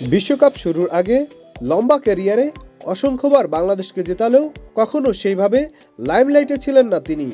বিশ্বকাপ শুরুর আগে লম্বা ক্যারিয়ারে অসংখ্যবার বাংলাদেশকে জেতালেও কখনো সেইভাবে লাইমলাইটে ছিলেন না তিনি।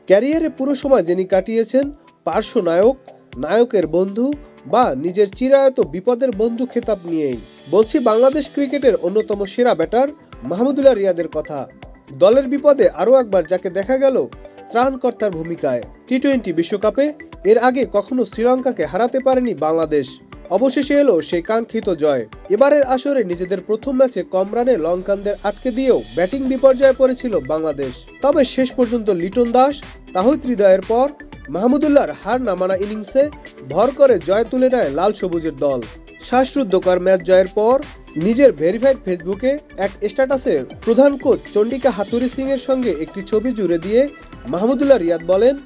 ক্যারিয়ারে পুরো সময় যিনি কাটিয়েছেন পার্শ্ব নায়ক, নায়কের বন্ধু বা নিজের চিরায়ত বিপদের বন্ধু খেতাব নিয়েই। বলছি বাংলাদেশ ক্রিকেটের অন্যতম সেরা ব্যাটার মাহমুদুল্লাহ রিয়াদের কথা। দলের বিপদে আরও একবার যাকে দেখা গেল ত্রাণকর্তার ভূমিকায়। টি-20 বিশ্বকাপে এর আগে কখনো শ্রীলঙ্কাকে হারাতে পারেনি বাংলাদেশ। অবশেষে এলো সেই কাঙ্ক্ষিত জয়। এবারের আসরে নিজেদের প্রথম ম্যাচে কম রানে লঙ্কানদের আটকে দিয়েও ব্যাটিং বিপর্যয়ে পড়েছিল বাংলাদেশ। তবে শেষ পর্যন্ত লিটন দাস, তাহিদ হৃদয়ের পর মাহমুদুল্লাহর হার না মানা ইনিংসে ভর করে জয় তুলে নেয় লাল সবুজের দল। শ্বাসরুদ্ধকর ম্যাচ জয়ের পর নিজের ভেরিফাইড ফেসবুকে এক স্ট্যাটাসে প্রধান কোচ চন্ডিকা হাথুরু সিং এর সঙ্গে একটি ছবি জুড়ে দিয়ে মাহমুদুল্লাহ রিয়াদ বলেন,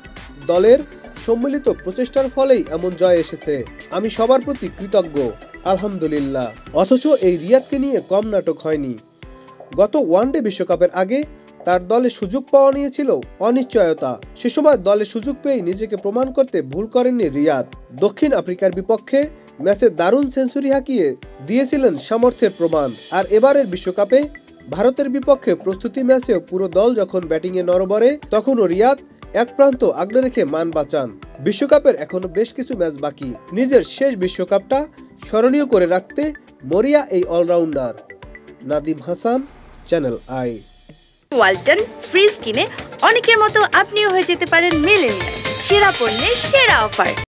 দলের সম্মিলিত প্রচেষ্টার ফলেই এমন জয় এসেছে। আমি সবার প্রতি কৃতজ্ঞ, আলহামদুলিল্লাহ। অথচ এই রিয়াদকে নিয়ে কম নাটক হয়নি। গত ওয়ানডে বিশ্বকাপের আগে তার দলে সুযোগ পাওয়া নিয়েছিল অনিশ্চয়তা। সে সময় দলে সুযোগ পেয়ে নিজেকে প্রমাণ করতে ভুল করেননি রিয়াদ। দক্ষিণ আফ্রিকার বিপক্ষে ম্যাচে দারুণ সেঞ্চুরি হাঁকিয়ে দিয়েছিলেন সামর্থ্যের প্রমাণ। আর এবারের বিশ্বকাপে ভারতের বিপক্ষে প্রস্তুতি ম্যাচেও পুরো দল যখন ব্যাটিংয়ে নড়বড়ে, তখনও রিয়াদ এক প্রান্ত আগলে রেখে মান বাঁচান। বিশ্বকাপের এখনো বেশ কিছু ম্যাচ বাকি। নিজের শেষ বিশ্বকাপটা স্মরণীয় করে রাখতে মরিয়া এই অলরাউন্ডার। নাদিম হাসান, চ্যানেল আই। ওয়ালটন ফ্রিজ কিনে অনেকের মতো আপনিও হয়ে যেতে পারেন মিলেনিয়াল। সেরা পণ্যের সেরা অফার।